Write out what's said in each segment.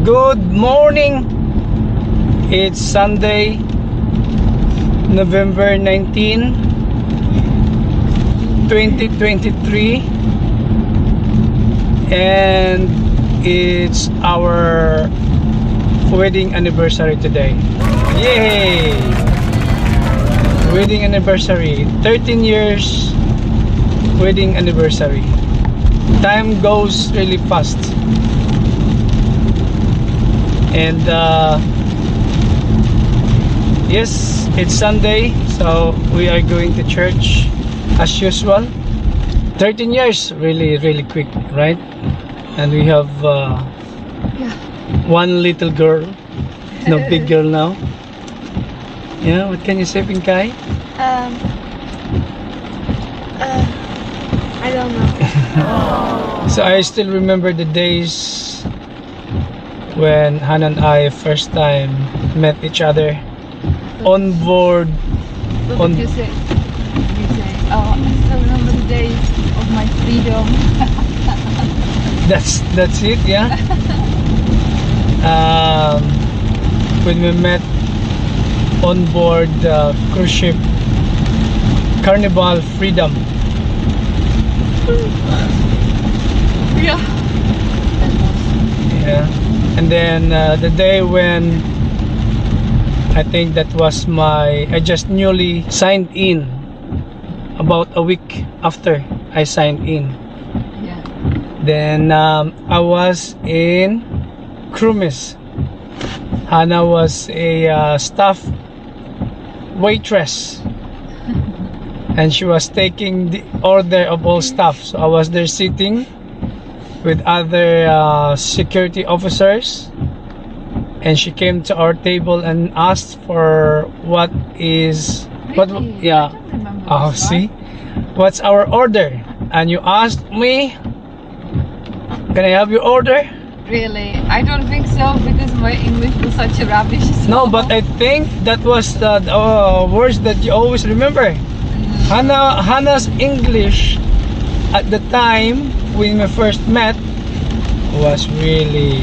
Good morning. It's Sunday, November 19, 2023, and it's our wedding anniversary today. Yay! Wedding anniversary, 13 years wedding anniversary. Time goes really fast. And yes, it's Sunday, so we are going to church as usual. 13 years, really quick, right? And we have one little girl, no big girl now. Yeah, what can you say, Pinkay? I don't know. So I still remember the days when Hannah and I first time met each other on board. What did you say? Oh, I still remember the days of my freedom. That's it, yeah. When we met on board the cruise ship Carnival Freedom. Yeah. Yeah. And then the day when I think that was I just newly signed in, about a week after I signed in. Yeah. Then I was in Crewmiss. Hannah was a staff waitress, and she was taking the order of all staff. So I was there sitting with other security officers, and she came to our table and asked for what Really? yeah. I don't remember Oh, this, see, what's our order? And you asked me, can I have your order? Really? I don't think so, because my English was such a rubbish. No, but I think that was the words that you always remember. Hannah's English at the time when we first met was really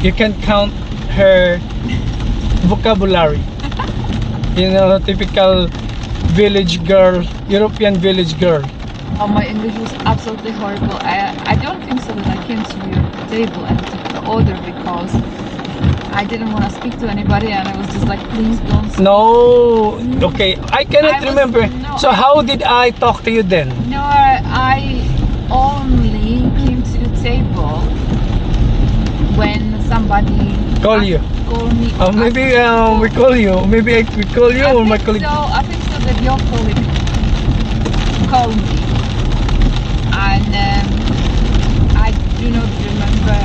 you can count her vocabulary. You know, typical village girl, European village girl. Oh, my English was absolutely horrible. I don't think so that I came to your table and took the order because I didn't want to speak to anybody, and I was just like, please don't speak. No, okay, I cannot remember. No, So how did I talk to you then? No, I only came to the table when somebody Call you. Call me. Maybe we call you. Maybe we call you or my colleague. I think so that your colleague called me, and I do not remember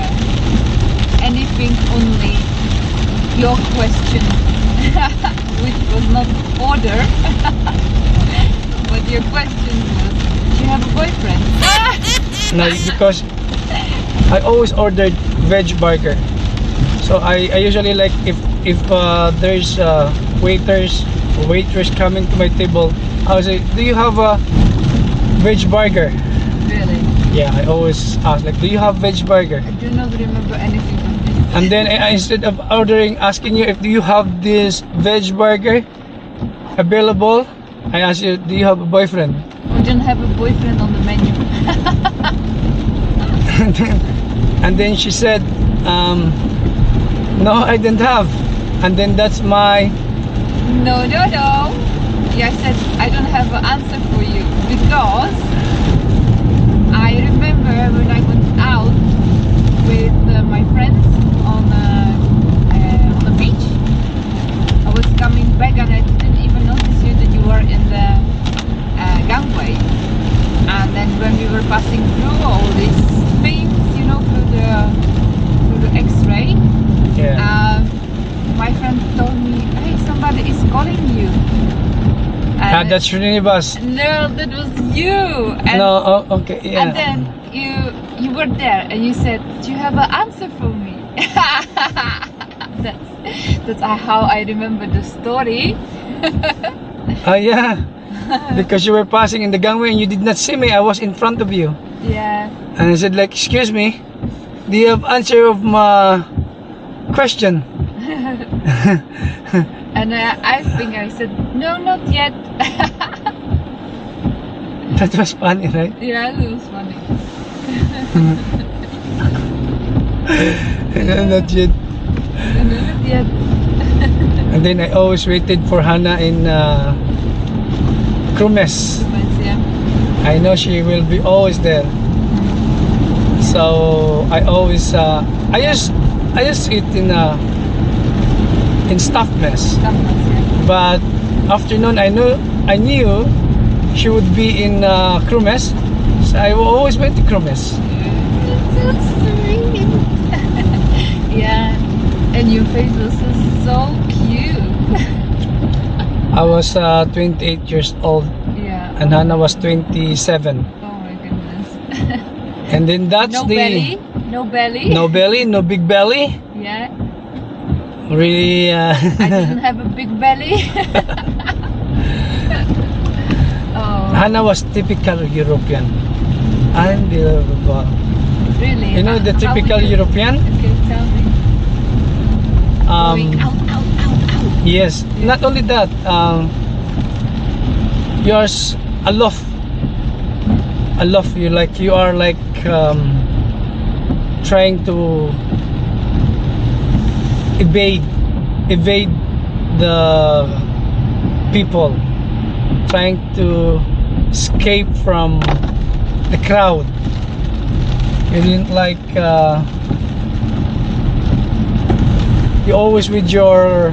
anything, only your question, which was not order, but your question was, do you have a boyfriend? No, because I always ordered veg burger. So I usually like if there's waiters or waitress coming to my table, I would say, do you have a veg burger? Really? Yeah, I always ask like, do you have veg burger? I do not remember anything of this. And then instead of asking you if do you have this veg burger available, I ask you, do you have a boyfriend? We don't have a boyfriend on the menu. And then she said, no, I didn't have. And then that's my No. Yeah, I said I don't have an answer for you because I remember when I went out with my friends on the beach. I was coming back and I didn't even notice you that you were in the gangway. And then when we were passing through all these things, you know, through the X-ray. yeah. My friend told me, hey, somebody is calling you. That's Renibas. No, that was you. And, No, oh, okay, yeah. and then you were there and you said, do you have an answer for me? That's how I remember the story. Yeah. Because you were passing in the gangway and you did not see me. I was in front of you. Yeah. And I said like, excuse me, Do you have answer of my question? And I think I said, no, not yet. That was funny, right? Yeah, it was funny. Not yet. No, not yet. And then I always waited for Hannah in Krumes. Yeah. I know she will be always there. So I always I just eat in staff mess. But afternoon I knew she would be in Krumes. So I always went to Krumes. So sweet. Yeah. And your face was so cute. I was 28 years old Yeah. and Hannah was 27. Oh my goodness. And then that's No the belly? No belly? no belly, no big belly. Yeah. Really I didn't have a big belly. Oh, Hannah was typical European. Unbelievable. really? You know the How typical would you- European? Okay, tell me. Going out, out, out, out. Yes. Not only that, yours alof. Alof. You are like trying to evade the people, trying to escape from the crowd. You didn't like you always with your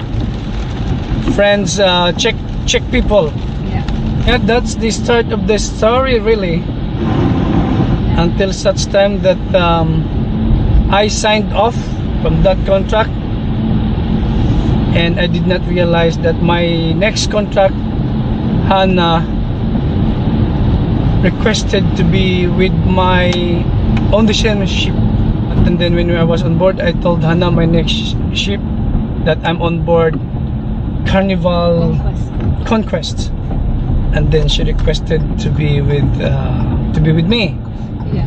friends check people. Yeah. Yeah, that's the start of the story really, until such time that I signed off from that contract, and I did not realize that my next contract, Hannah requested to be with my on the same ship. And then when I was on board, I told Hannah my next ship that I'm on board Carnival Conquest, and then she requested to be with me. Yeah.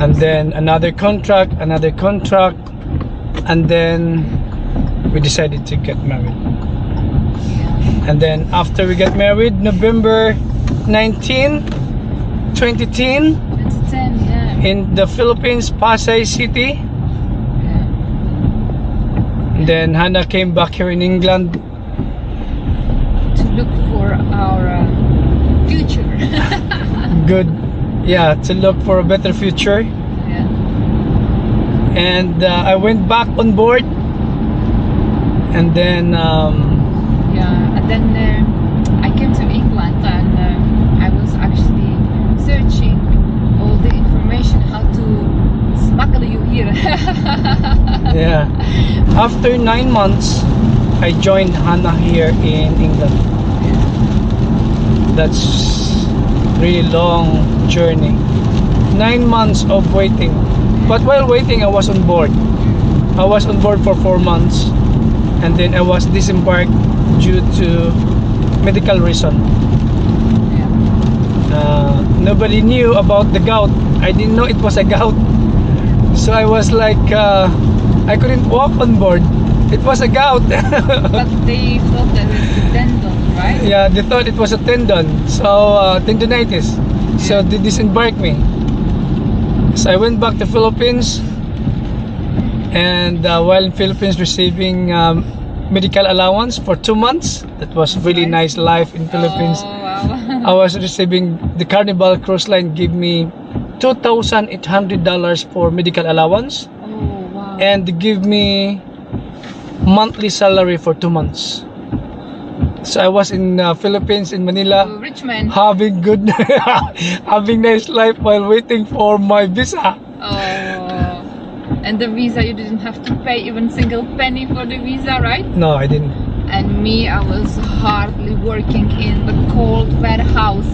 And then another contract, and then we decided to get married. Yeah. And then after we get married, November 19, 2010, It's 10, yeah. in the Philippines, Pasay City. Yeah. And then Hannah came back here in England. To look for our future. Good, yeah, to look for a better future. Yeah. And I went back on board. And then Yeah, and then I came to England and I was actually searching all the information how to smuggle you here. yeah, after 9 months, I joined Hannah here in England. That's really long journey. 9 months of waiting. But while waiting, I was on board. I was on board for 4 months, and then I was disembarked due to medical reason. Nobody knew about the gout. I didn't know it was a gout, so I was like I couldn't walk on board. It was a gout. But they thought that it's a tendon, right? Yeah, they thought it was a tendon, so tendonitis. So they disembarked me. So I went back to Philippines, and while in Philippines receiving medical allowance for 2 months. That was really nice life in Philippines. Oh, wow. I was receiving, the Carnival Cruise Line gave me $2,800 for medical allowance, Oh, wow. and they give me monthly salary for 2 months. So I was in Philippines, in Manila, Oh, rich man. having good, having nice life while waiting for my visa. Oh. And the visa, you didn't have to pay even single penny for the visa, right? No, I didn't. And me, I was hardly working in the cold warehouse.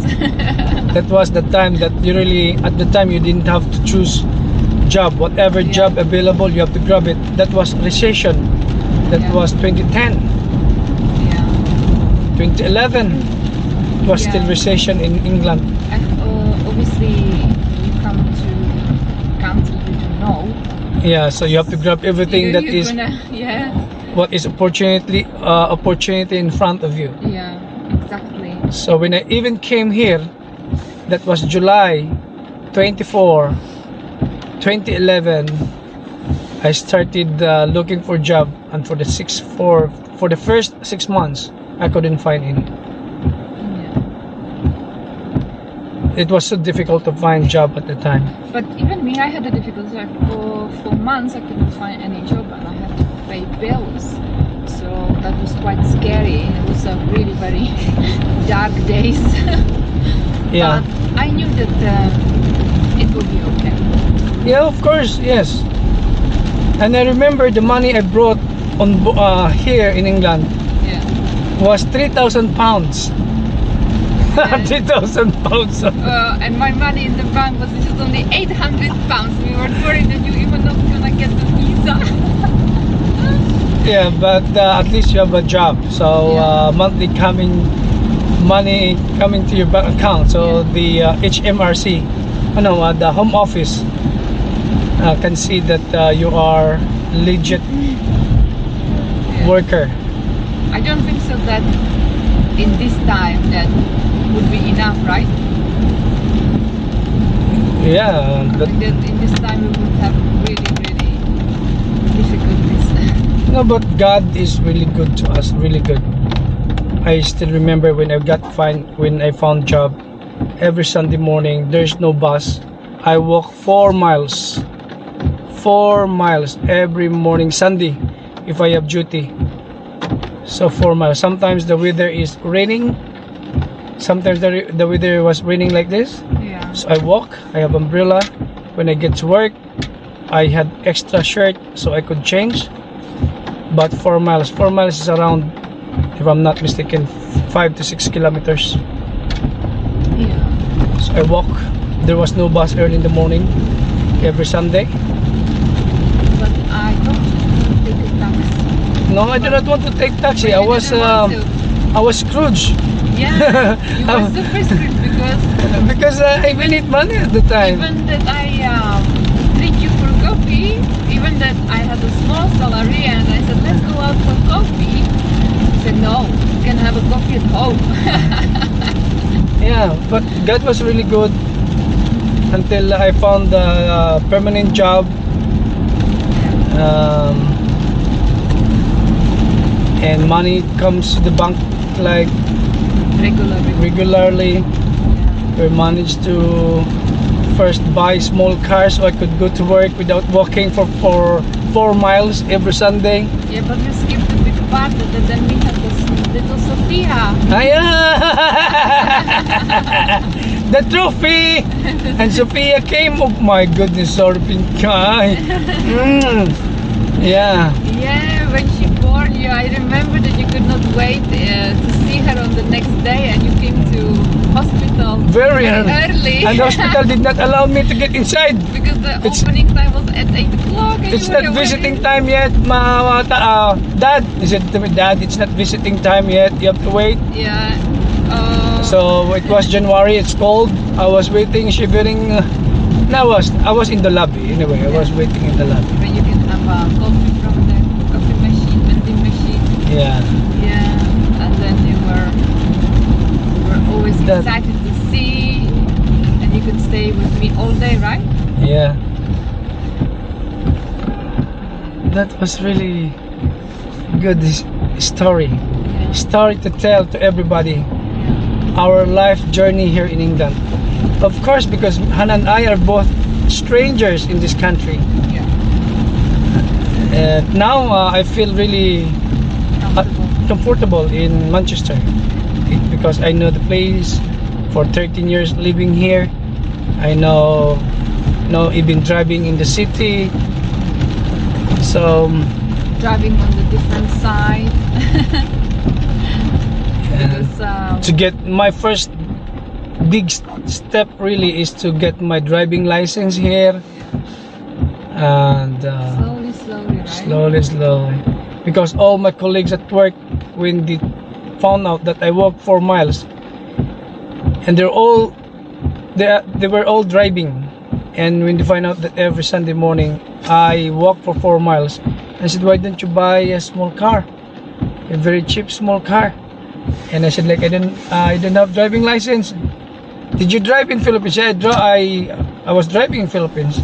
That was the time that you really, at the time you didn't have to choose job. Whatever job available, you have to grab it. That was recession. That was 2010. Yeah. 2011 it was still recession in England. And obviously, you come to country you don't know. Yeah, so you have to grab everything that is yeah, what is opportunity in front of you. yeah, exactly. So when I even came here, that was July 24, 2011. I started looking for job, and for the first 6 months, I couldn't find any. Yeah. It was so difficult to find job at the time. But even me, I had a difficulty. For months, I couldn't find any job, and I had to pay bills. So that was quite scary. It was a really very dark days. Yeah. But I knew that it would be okay. Yeah, of course, yes. And I remember the money I brought here in England Yeah. was 3,000 pounds. Yeah. 3,000 pounds. And my money in the bank was just only 800 pounds. We were worried that you even not gonna get the visa. Yeah, but at least you have a job. So Yeah. monthly money coming to your bank account. So the HMRC, the Home Office can see that you are legit worker. I don't think so that in this time that would be enough, right? Yeah, I but think that in this time we would have really, really difficulties. no, but God is really good to us, really good. I still remember when I found job. Every Sunday morning, there's no bus. I walk 4 miles. 4 miles every morning, Sunday, if I have duty. So 4 miles. Sometimes the weather is raining. Sometimes the weather was raining like this. Yeah. So I walk. I have umbrella. When I get to work, I had extra shirt so I could change. But 4 miles. 4 miles is around, if I'm not mistaken, 5 to 6 kilometers. Yeah. So I walk. There was no bus early in the morning every Sunday. But I don't take a taxi. No, I do not want to take taxi. You I was didn't want to. I was Scrooge Yeah. You were super strict because because I even need money at the time. even that I treat you for coffee, even that I had a small salary and I said, let's go out for coffee. He said, no, you can have a coffee at home. Yeah, but God was really good until I found a permanent job. And money comes to the bank like regularly. We managed to first buy small cars so I could go to work without walking for 4 miles every Sunday. Yeah, but you skipped the big part that then we had this little Sophia. The trophy! And Sophia came. Oh my goodness, sorry, pink guy. Yeah. Yeah, when she born you, I remember that you could not wait to see her on the next day and you came to hospital Very early. And the hospital did not allow me to get inside. because the It's- opening time was at 8 o'clock. and It's you were not visiting waiting. time yet, Dad. He said to me, Dad, it's not visiting time yet. You have to wait. Yeah. So it was January. It's cold. I was waiting, shivering. I was in the lobby anyway. I was waiting in the lobby. But you can have coffee from the coffee machine, vending machine. Yeah. Yeah. And then you were always That- excited to see, and you could stay with me all day, right? Yeah. That was really good story. Story to tell to everybody. Our life journey here in England. Of course, because Hannah and I are both strangers in this country. Yeah. Now I feel really comfortable in Manchester because I know the place for 13 years living here. I know even driving in the city. So Driving on the different side. Because, to get my first big step really is to get my driving license here, and slowly, because all my colleagues at work, when they found out that I walk 4 miles, and they were all driving, and when they find out that every Sunday morning I walked for 4 miles. I said, why don't you buy a small car, a very cheap small car? And I said, like, I don't have driving license. Did you drive in Philippines? Yeah, I was driving in Philippines.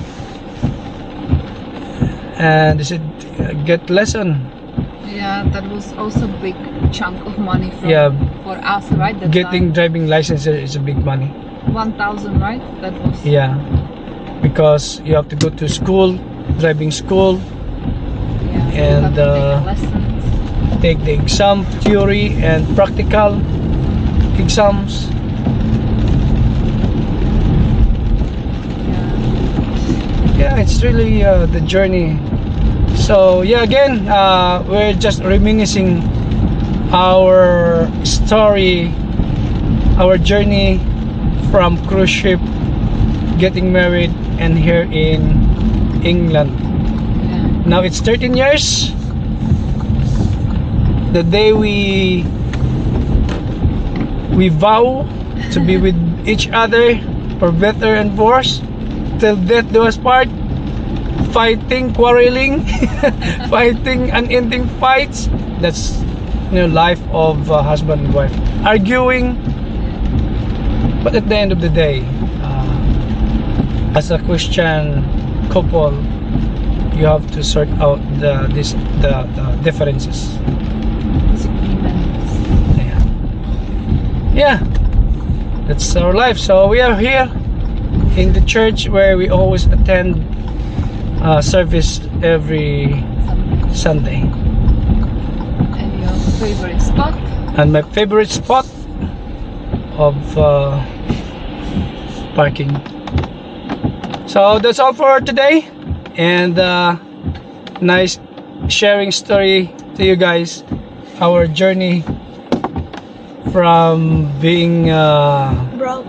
And they said, get lesson. Yeah, that was also a big chunk of money for us, right? That Getting driving license is a big money. 1,000, right? That was. Yeah, because you have to go to school, driving school, Yeah, and you have to take lessons. take the exam, theory and practical exams. Yeah, it's really the journey. So yeah, again, we're just reminiscing our story, our journey from cruise ship, getting married, and here in England. Yeah. Now it's 13 years. The day we vow to be with each other for better and worse, till death do us part. Fighting, quarreling, fighting, unending fights. That's life of husband and wife. Arguing, but at the end of the day, as a Christian couple, you have to sort out the differences. Disagreements. Yeah, that's our life. So we are here in the church where we always attend service every Sunday. And your favorite spot? And my favorite spot of parking. So that's all for today, and nice sharing story to you guys, our journey from being Broke.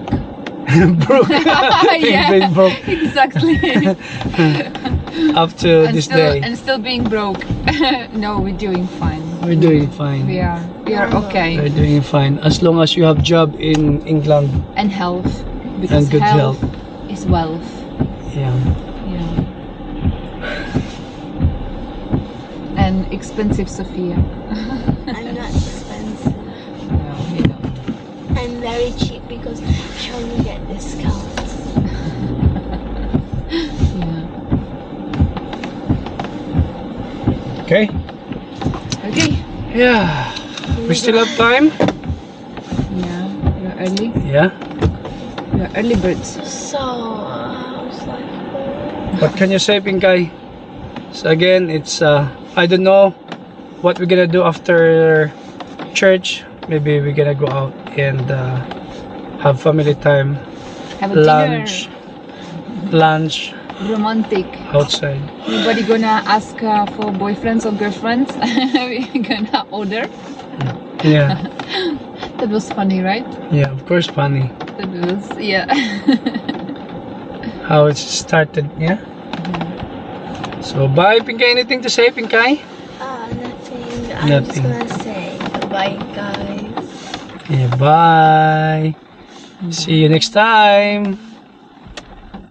broke, being broke Exactly. up to this day. And still being broke. No, we're doing fine. We're doing fine. We are okay. We're doing fine as long as you have job in England And health, because and good health. is wealth. Yeah. Yeah. And expensive Sophia. I'm not expensive. No, you don't. I'm very cheap because she only get discounts. Yeah. Okay. Okay. Yeah. We still have time. Yeah. You're early. Yeah. You're early birds. So, I was like, What can you say, Pinkay? So again, it's I don't know what we're gonna do after church. Maybe we're gonna go out and have family time, Have a lunch romantic. outside. Nobody gonna ask for boyfriends or girlfriends. We're gonna order. Yeah, That was funny, right? yeah, of course, funny. That was, yeah. How it started, yeah. So bye, Pinkay. Anything to say, Pinkay? nothing. I'm Nothing. just gonna say bye, guys. Yeah, bye. See you next time.